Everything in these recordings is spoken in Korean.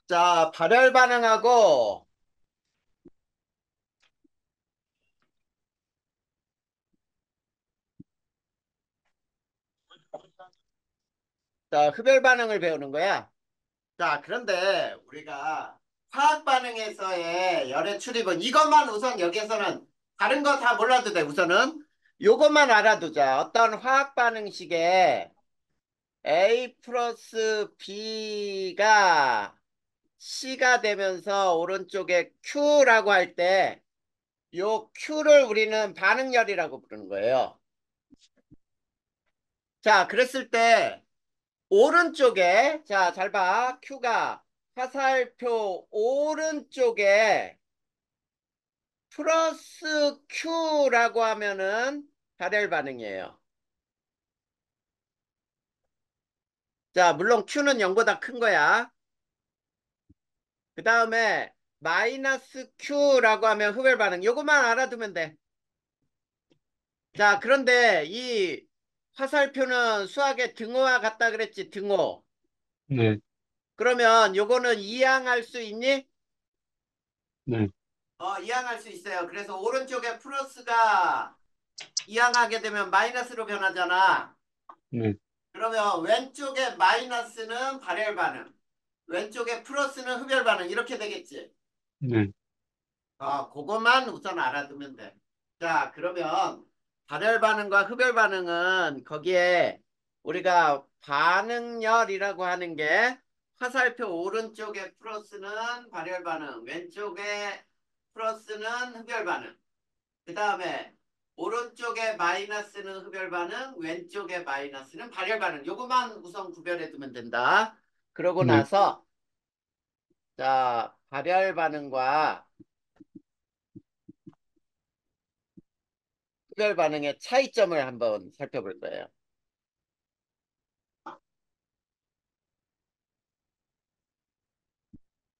자, 발열 반응하고, 자, 흡열 반응을 배우는 거야. 자, 그런데 우리가 화학 반응에서의 열의 출입은 이것만 우선 여기에서는 다른 거 다 몰라도 돼. 우선은 요것만 알아두자. 어떤 화학 반응식에 A 플러스 B가 C가 되면서 오른쪽에 Q라고 할 때, 요 Q를 우리는 반응열이라고 부르는 거예요. 자, 그랬을 때, 오른쪽에, 자, 잘 봐. Q가 화살표 오른쪽에 플러스 Q라고 하면은 발열 반응이에요. 자, 물론 Q는 0보다 큰 거야. 그 다음에 마이너스 Q라고 하면 흡열 반응. 요것만 알아두면 돼. 자, 그런데 이 화살표는 수학의 등호와 같다 그랬지, 등호. 네, 그러면 요거는 이항할 수 있니? 네, 이항할 수 있어요. 그래서 오른쪽에 플러스가 이항하게 되면 마이너스로 변하잖아. 네, 그러면 왼쪽에 마이너스는 발열 반응, 왼쪽에 플러스는 흡열 반응 이렇게 되겠지. 네, 그것만 우선 알아두면 돼. 자, 그러면 발열 반응과 흡열 반응은 거기에 우리가 반응열이라고 하는 게 화살표 오른쪽에 플러스는 발열 반응, 왼쪽에 플러스는 흡열 반응. 그 다음에 오른쪽에 마이너스는 흡열 반응, 왼쪽에 마이너스는 발열 반응. 요것만 우선 구별해 두면 된다. 그러고 네, 나서 자, 발열 반응과 흡열 반응의 차이점을 한번 살펴볼 거예요.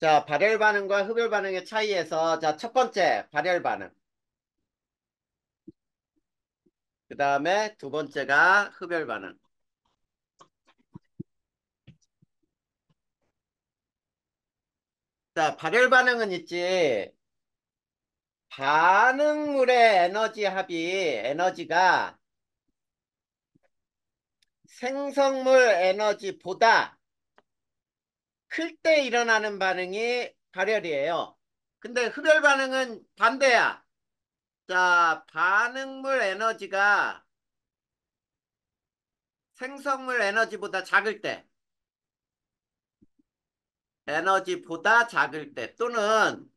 자, 발열 반응과 흡열 반응의 차이에서 자, 첫 번째 발열 반응. 그 다음에 두 번째가 흡열 반응. 자, 발열 반응은 있지. 반응물의 에너지 합이 에너지가 생성물 에너지보다 클 때 일어나는 반응이 발열이에요. 근데 흡열 반응은 반대야. 자, 반응물 에너지가 생성물 에너지보다 작을 때, 에너지보다 작을 때, 또는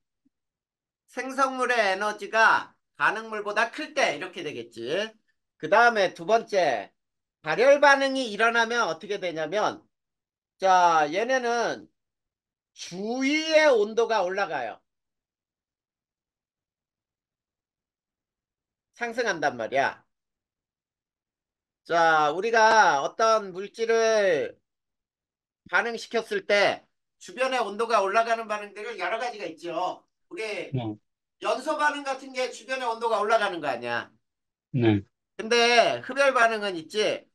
생성물의 에너지가 반응물보다 클 때, 이렇게 되겠지. 그 다음에 두 번째, 발열 반응이 일어나면 어떻게 되냐면, 자, 얘네는 주위의 온도가 올라가요. 상승한단 말이야. 자, 우리가 어떤 물질을 반응시켰을 때 주변의 온도가 올라가는 반응들을 여러 가지가 있죠. 우리 네, 연소 반응 같은 게 주변의 온도가 올라가는 거 아니야. 네, 근데 흡열 반응은 있지.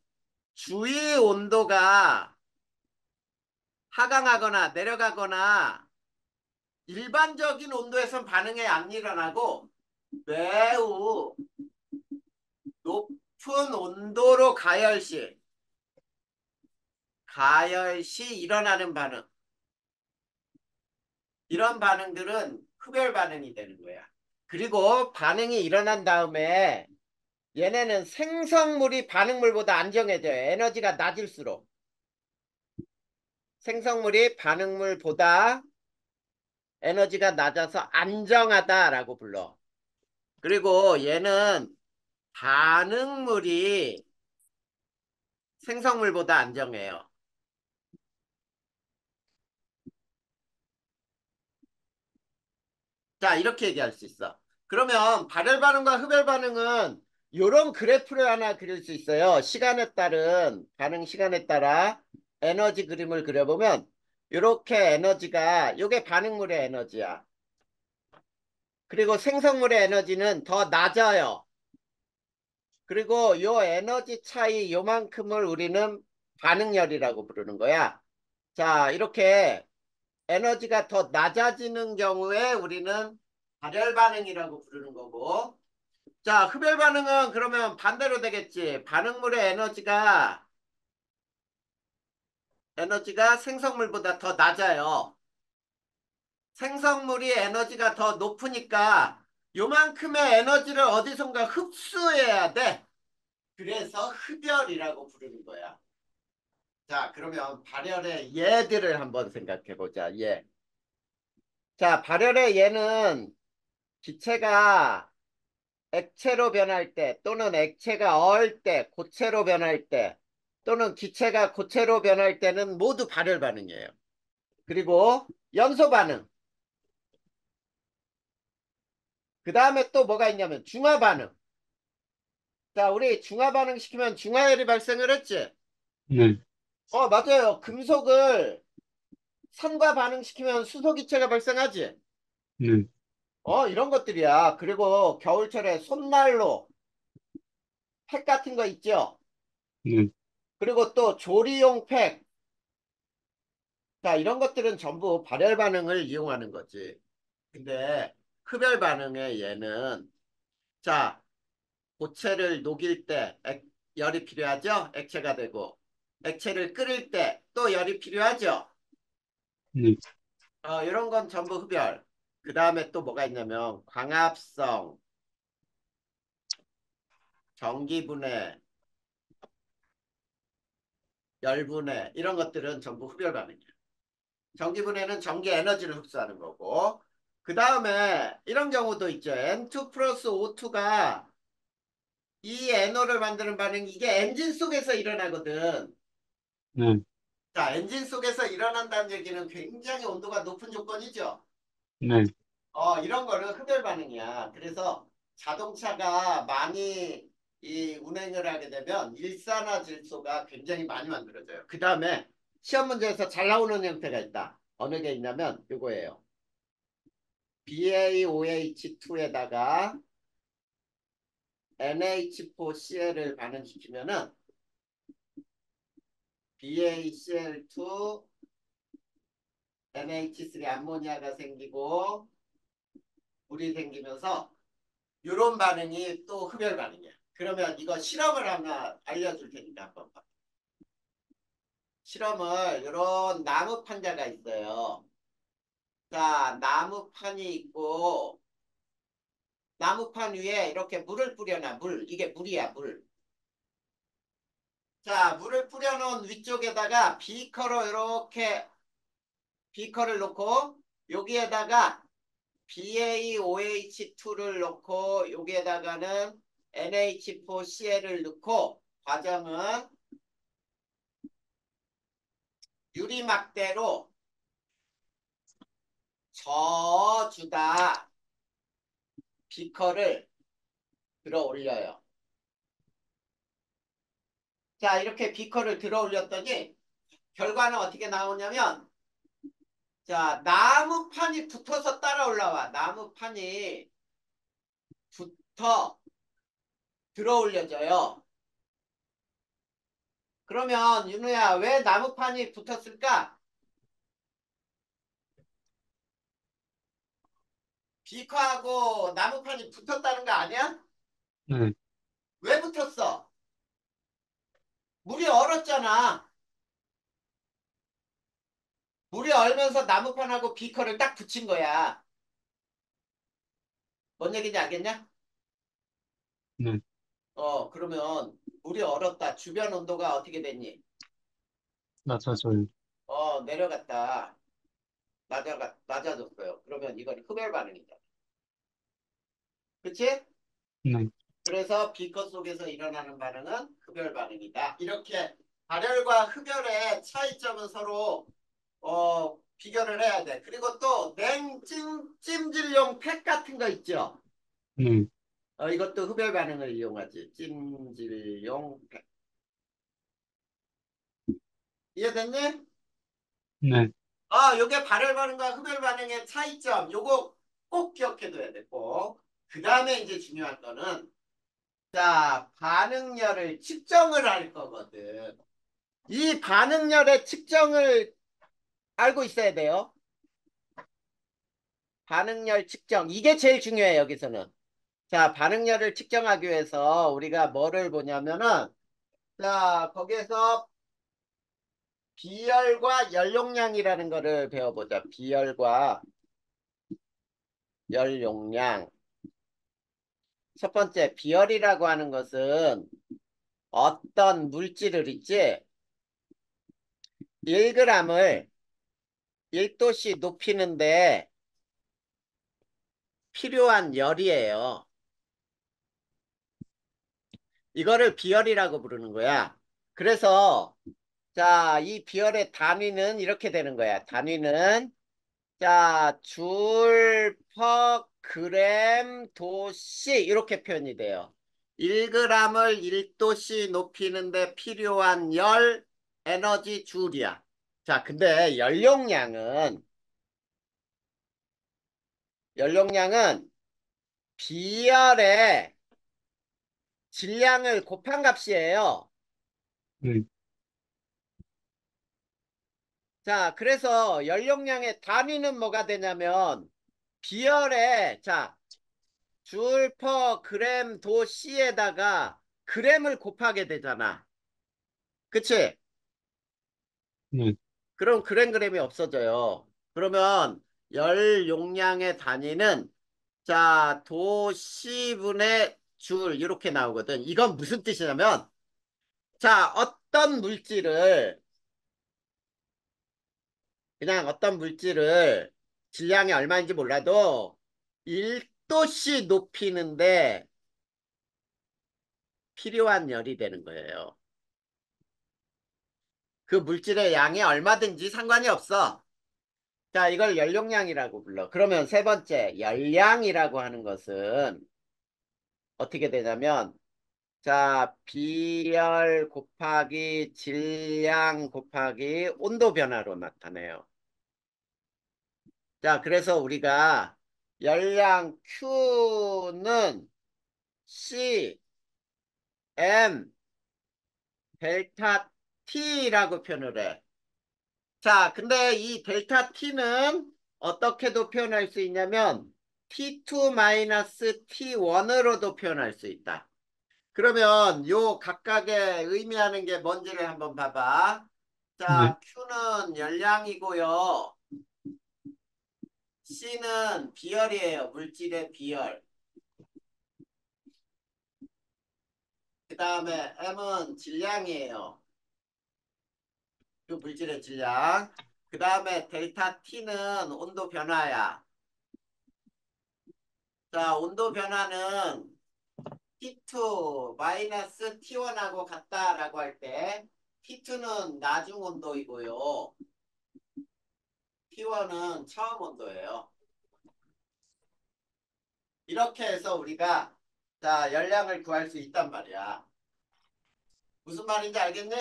주위 온도가 하강하거나 내려가거나 일반적인 온도에선 반응이 안 일어나고 매우 높은 온도로 가열시 일어나는 반응. 이런 반응들은 흡열 반응이 되는 거야. 그리고 반응이 일어난 다음에 얘네는 생성물이 반응물보다 안정해져요. 에너지가 낮을수록. 생성물이 반응물보다 에너지가 낮아서 안정하다라고 불러. 그리고 얘는 반응물이 생성물보다 안정해요. 자, 이렇게 얘기할 수 있어. 그러면 발열 반응과 흡열 반응은 이런 그래프를 하나 그릴 수 있어요. 시간에 따른 반응 시간에 따라 에너지 그림을 그려보면 이렇게 에너지가 이게 반응물의 에너지야. 그리고 생성물의 에너지는 더 낮아요. 그리고 요 에너지 차이 요만큼을 우리는 반응열이라고 부르는 거야. 자, 이렇게 에너지가 더 낮아지는 경우에 우리는 발열 반응이라고 부르는 거고. 자, 흡열 반응은 그러면 반대로 되겠지. 반응물의 에너지가 생성물보다 더 낮아요. 생성물이 에너지가 더 높으니까 요만큼의 에너지를 어디선가 흡수해야 돼. 그래서 흡열이라고 부르는 거야. 자, 그러면 발열의 예들을 한번 생각해 보자. 예. 자, 발열의 예는 기체가 액체로 변할 때 또는 액체가 얼 때, 고체로 변할 때 또는 기체가 고체로 변할 때는 모두 발열 반응이에요. 그리고 연소 반응. 그 다음에 또 뭐가 있냐면 중화 반응. 자, 우리 중화 반응 시키면 중화열이 발생을 했지? 네, 맞아요. 금속을 산과 반응시키면 수소기체가 발생하지? 네, 이런 것들이야. 그리고 겨울철에 손난로, 팩 같은 거 있죠? 네, 그리고 또 조리용 팩. 자, 이런 것들은 전부 발열 반응을 이용하는 거지. 근데 흡열 반응의 얘는 자, 고체를 녹일 때 열이 필요하죠? 액체가 되고. 액체를 끓일 때 또 열이 필요하죠? 네, 이런 건 전부 흡열. 그 다음에 또 뭐가 있냐면 광합성, 전기분해, 열분해 이런 것들은 전부 흡열 반응이에요. 전기분해는 전기 에너지를 흡수하는 거고 그 다음에 이런 경우도 있죠. N2 플러스 O2가 이 NO를 만드는 반응이 이게 엔진 속에서 일어나거든. 네, 자, 엔진 속에서 일어난다는 얘기는 굉장히 온도가 높은 조건이죠. 네, 이런 거는 흡열 반응이야. 그래서 자동차가 많이 이 운행을 하게 되면 일산화질소가 굉장히 많이 만들어져요. 그 다음에 시험 문제에서 잘 나오는 형태가 있다. 어느 게 있냐면 이거예요. BaOH2에다가 NH4Cl을 반응시키면은 BaCl2 NH3 암모니아가 생기고 물이 생기면서 이런 반응이 또 흡열 반응이야. 그러면 이거 실험을 하나 알려줄 테니까 한번 봐. 실험을 이런 나무 판자가 있어요. 자, 나무판이 있고 나무판 위에 이렇게 물을 뿌려놔. 물. 이게 물이야, 물. 자, 물을 뿌려놓은 위쪽에다가 비커를 놓고 여기에다가 BaOH2를 넣고 여기에다가는 NH4Cl을 넣고 과정은 유리막대로 저어주다 비커를 들어 올려요. 자, 이렇게 비커를 들어 올렸더니 결과는 어떻게 나오냐면 자, 나무판이 붙어서 따라 올라와. 나무판이 붙어 들어 올려져요. 그러면 윤우야, 왜 나무판이 붙었을까? 비커하고 나무판이 붙었다는 거 아니야? 네, 왜 붙었어? 물이 얼었잖아. 물이 얼면서 나무판하고 비커를 딱 붙인 거야. 뭔 얘기인지 알겠냐? 네, 그러면 물이 얼었다. 주변 온도가 어떻게 됐니? 낮아져요. 내려갔다. 낮아졌어요. 그러면 이건 흡열 반응이다. 그치? 네, 그래서 비커 속에서 일어나는 반응은 흡열 반응이다. 이렇게 발열과 흡열의 차이점은 서로 비교를 해야 돼. 그리고 또 찜질용 팩 같은 거 있죠? 네, 이것도 흡열 반응을 이용하지. 찜질용 팩. 이해됐니? 네, 요게 발열 반응과 흡열 반응의 차이점. 요거 꼭 기억해둬야 돼. 꼭. 그 다음에 이제 중요한 거는 자, 반응열을 측정을 할 거거든. 이 반응열의 측정을 알고 있어야 돼요. 반응열 측정. 이게 제일 중요해, 여기서는. 자, 반응열을 측정하기 위해서 우리가 뭐를 보냐면은, 자, 거기에서 비열과 열용량이라는 거를 배워보자. 비열과 열용량. 첫 번째, 비열이라고 하는 것은 어떤 물질을 있지? 1g을 1도씨 높이는데 필요한 열이에요. 이거를 비열이라고 부르는 거야. 그래서 자, 이 비열의 단위는 이렇게 되는 거야. 단위는 자, 줄 퍼 그램 도씨 이렇게 표현이 돼요. 1g을 1도씨 높이는데 필요한 열 에너지 줄이야. 자, 근데 연용량은 비열의 질량을 곱한 값이에요. 네, 자, 그래서 연용량의 단위는 뭐가 되냐면 비열의 자, 줄 퍼 그램 도씨에다가 그램을 곱하게 되잖아. 그치? 네, 그럼 그램이 없어져요. 그러면 열 용량의 단위는 자, 도씨분의 줄 이렇게 나오거든. 이건 무슨 뜻이냐면 자, 어떤 물질을 질량이 얼마인지 몰라도 1도씨 높이는데 필요한 열이 되는 거예요. 그 물질의 양이 얼마든지 상관이 없어. 자, 이걸 열용량이라고 불러. 그러면 세 번째, 열량이라고 하는 것은 어떻게 되냐면, 자, 비열 곱하기 질량 곱하기 온도 변화로 나타내요. 자, 그래서 우리가 열량 Q는 C, M, 델타 T라고 표현을 해. 자, 근데 이 델타 T는 어떻게도 표현할 수 있냐면 T2-T1으로도 표현할 수 있다. 그러면 요 각각의 의미하는 게 뭔지를 한번 봐봐. 네, 자, Q는 열량이고요. C는 비열이에요. 물질의 비열. 그 다음에 M은 질량이에요. 그 물질의 질량. 그 다음에 델타 T는 온도 변화야. 자, 온도 변화는 T2 마이너스 T1하고 같다라고 할 때 T2는 나중 온도이고요. T1은 처음 온도예요. 이렇게 해서 우리가 자, 열량을 구할 수 있단 말이야. 무슨 말인지 알겠니?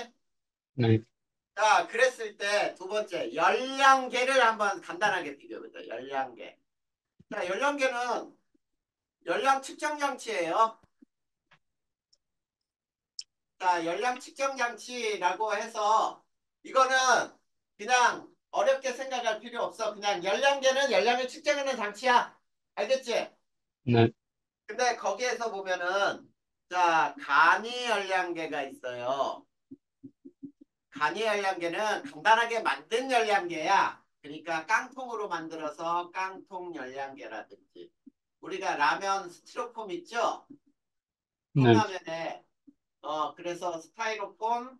네, 자, 그랬을 때 두 번째 열량계를 한번 간단하게 비교해보자. 열량계. 자, 열량계는 열량 측정 장치예요. 자, 열량 측정 장치라고 해서 이거는 그냥 어렵게 생각할 필요 없어. 그냥 열량계는 열량을 측정하는 장치야. 알겠지? 네, 근데 거기에서 보면은 자, 간이 열량계가 있어요. 간이 열량계는 간단하게 만든 열량계야. 그러니까 깡통으로 만들어서 깡통 열량계라든지 우리가 라면 스티로폼 있죠? 네, 컵라면에 그래서 스타이로폼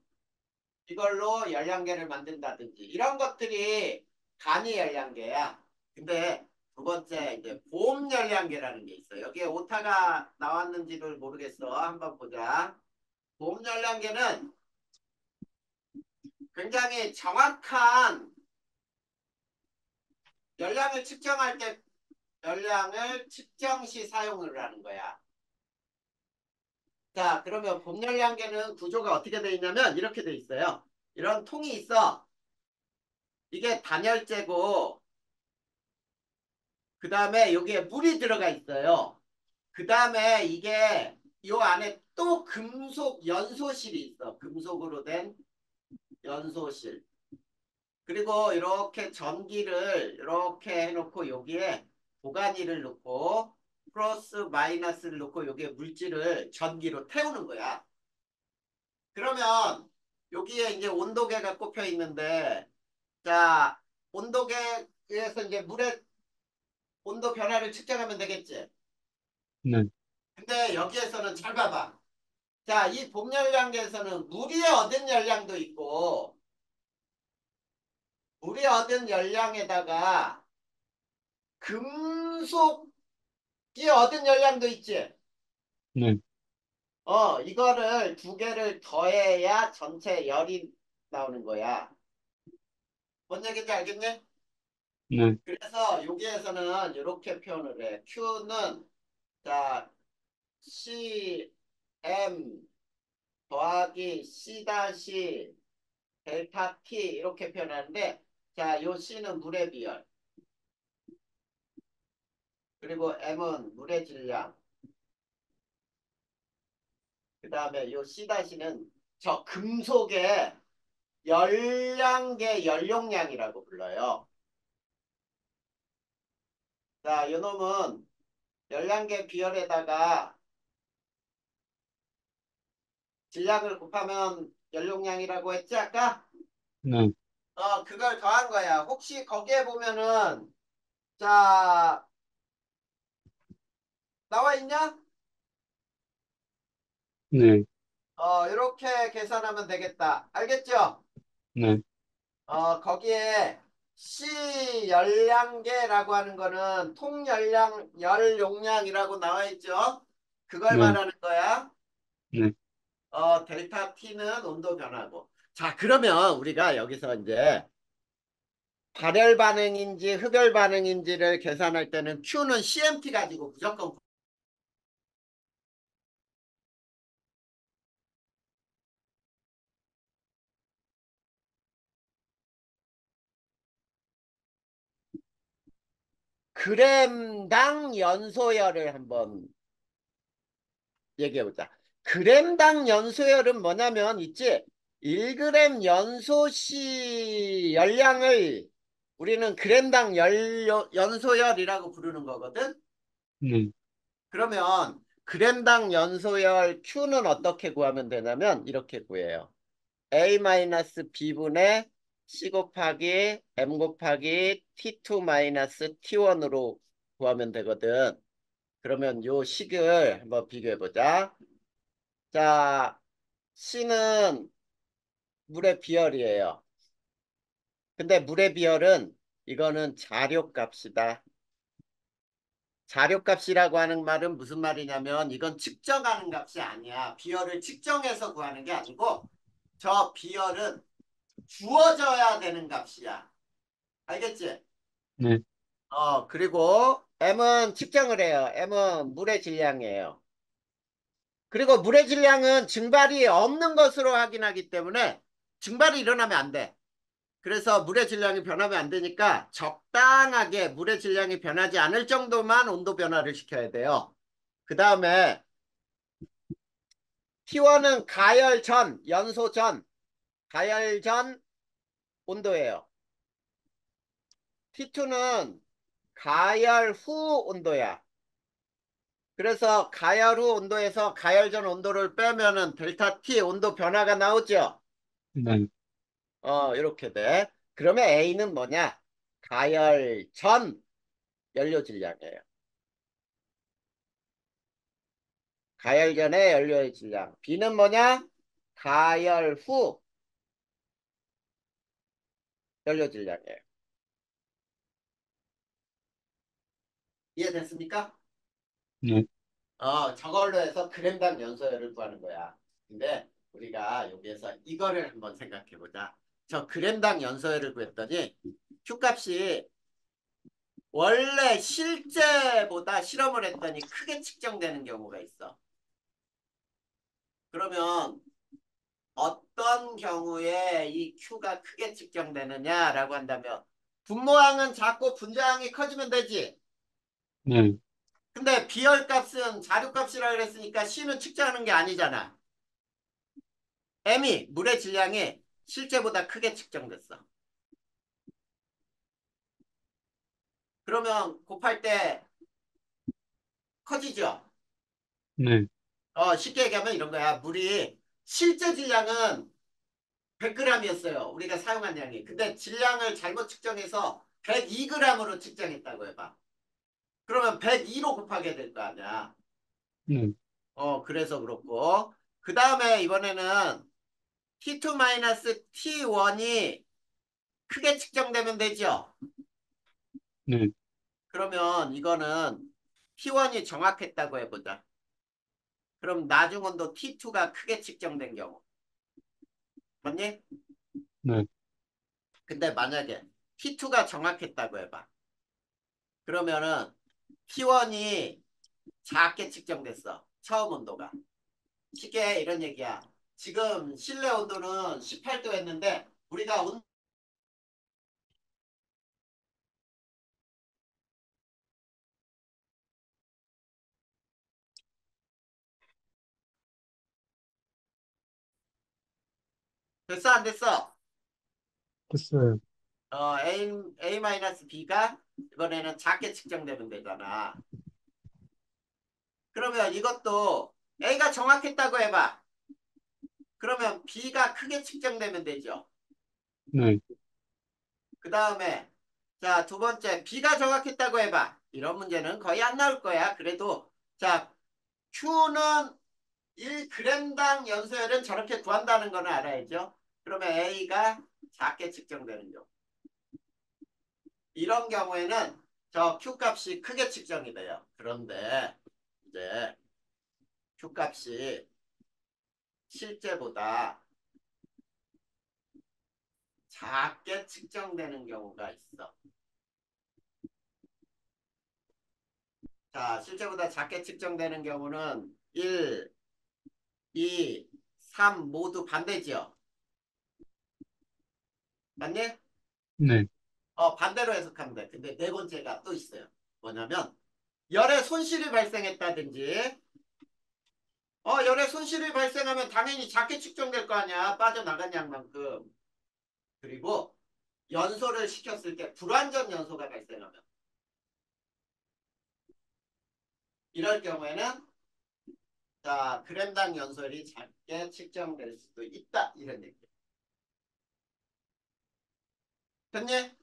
이걸로 열량계를 만든다든지 이런 것들이 간이 열량계야. 근데 두 번째 이제 보험 열량계라는 게 있어. 여기에 오타가 나왔는지를 모르겠어. 한번 보자. 보험 열량계는 굉장히 정확한 열량을 측정할 때 열량을 측정 시 사용을 하는 거야. 자, 그러면 봄 열량계는 구조가 어떻게 돼 있냐면 이렇게 돼 있어요. 이런 통이 있어. 이게 단열재고 그 다음에 여기에 물이 들어가 있어요. 그 다음에 이게 요 안에 또 금속 연소실이 있어. 금속으로 된 연소실. 그리고 이렇게 전기를 이렇게 해놓고 여기에 도가니를 넣고 플러스 마이너스를 넣고 여기에 물질을 전기로 태우는 거야. 그러면 여기에 이제 온도계가 꼽혀 있는데 자 온도계에서 이제 물의 온도 변화를 측정하면 되겠지. 네, 근데 여기에서는 잘 봐봐. 자, 이 봄열량계에서는 물이 얻은 열량도 있고 물이 얻은 열량에다가 금속이 얻은 열량도 있지. 네, 이거를 두 개를 더해야 전체 열이 나오는 거야. 뭔 얘기인지 알겠니? 네, 그래서 여기에서는 이렇게 표현을 해. Q는 자 CM 더하기 C 다시 델타 T 이렇게 표현하는데 자, 요 C는 물의 비열 그리고 M은 물의 질량 그 다음에 요 C 다시는 저 금속의 열량계 연용량이라고 불러요. 자, 요 놈은 열량계 비열에다가 질량을 곱하면 연용량이라고 했지 아까? 네, 그걸 더한 거야. 혹시 거기에 보면은 자 나와 있냐? 네, 이렇게 계산하면 되겠다. 알겠죠? 네, 거기에 C 열량계라고 하는 거는 통열량, 열용량이라고 나와 있죠? 그걸 네, 말하는 거야. 네, 델타 T는 온도 변화고. 자, 그러면 우리가 여기서 이제 발열 반응인지 흡열 반응인지를 계산할 때는 Q는 CMT 가지고 무조건 그램당 연소열을 한번 얘기해보자. 그램당 연소열은 뭐냐면 있지? 1g 연소시 열량을 우리는 그램당 연소열이라고 부르는 거거든. 네, 그러면 그램당 연소열 Q는 어떻게 구하면 되냐면 이렇게 구해요. A-B분의 C 곱하기 M 곱하기 T2-T1으로 구하면 되거든. 그러면 요 식을 한번 비교해보자. 자, C는 물의 비열이에요. 근데 물의 비열은 이거는 자료값이다. 자료값이라고 하는 말은 무슨 말이냐면 이건 측정하는 값이 아니야. 비열을 측정해서 구하는 게 아니고 저 비열은 주어져야 되는 값이야. 알겠지? 네, 그리고 M은 측정을 해요. M은 물의 질량이에요. 그리고 물의 질량은 증발이 없는 것으로 확인하기 때문에 증발이 일어나면 안 돼. 그래서 물의 질량이 변하면 안 되니까 적당하게 물의 질량이 변하지 않을 정도만 온도 변화를 시켜야 돼요. 그 다음에 T1은 가열 전, 연소 전, 가열 전 온도예요. T2는 가열 후 온도야. 그래서 가열 후 온도에서 가열 전 온도를 빼면은 델타 T 온도 변화가 나오죠. 네, 이렇게 돼. 그러면 A는 뭐냐? 가열 전 연료 질량이에요. 가열 전의 연료의 질량. B는 뭐냐? 가열 후 연료 질량이에요. 이해됐습니까? 네, 저걸로 해서 그램당 연소율을 구하는 거야. 근데 우리가 여기에서 이거를 한번 생각해 보자. 저 그램당 연소율을 구했더니 Q값이 원래 실제보다 실험을 했더니 크게 측정되는 경우가 있어. 그러면 어떤 경우에 이 Q가 크게 측정되느냐라고 한다면 분모항은 작고 분자항이 커지면 되지. 네, 근데 비열값은 자료값이라 그랬으니까 C는 측정하는 게 아니잖아. M이 물의 질량이 실제보다 크게 측정됐어. 그러면 곱할 때 커지죠? 네, 쉽게 얘기하면 이런 거야. 물이 실제 질량은 100g이었어요. 우리가 사용한 양이. 근데 질량을 잘못 측정해서 102g으로 측정했다고 해봐. 그러면 102로 곱하게 될 거 아니야. 네, 그래서 그렇고. 그 다음에 이번에는 T2-T1이 크게 측정되면 되죠. 네, 그러면 이거는 T1이 정확했다고 해보자. 그럼 나중 온도 T2가 크게 측정된 경우. 맞니? 네, 근데 만약에 T2가 정확했다고 해봐. 그러면은 T1이 작게 측정됐어. 처음 온도가. 쉽게 이런 얘기야. 지금 실내 온도는 18도 했는데 우리가 됐어 안 됐어? 됐어요. A-B가 이번에는 작게 측정되면 되잖아. 그러면 이것도 A가 정확했다고 해봐. 그러면 B가 크게 측정되면 되죠. 네, 그 다음에 자, 두 번째 B가 정확했다고 해봐. 이런 문제는 거의 안 나올 거야. 그래도 자, Q는 1g당 연소율은 저렇게 구한다는 거는 알아야죠. 그러면 A가 작게 측정되는 경우. 이런 경우에는 저 Q값이 크게 측정이 돼요. 그런데 이제 Q값이 실제보다 작게 측정되는 경우가 있어. 자, 실제보다 작게 측정되는 경우는 1, 2, 3 모두 반대지요. 맞니? 네, 반대로 해석하면 돼. 근데 네 번째가 또 있어요. 뭐냐면 열에 손실이 발생했다든지 열에 손실이 발생하면 당연히 작게 측정될 거 아니야. 빠져나간 양만큼. 그리고 연소를 시켰을 때 불완전 연소가 발생하면 이럴 경우에는 자 그램당 연소율이 작게 측정될 수도 있다. 이런 얘기. 됐니?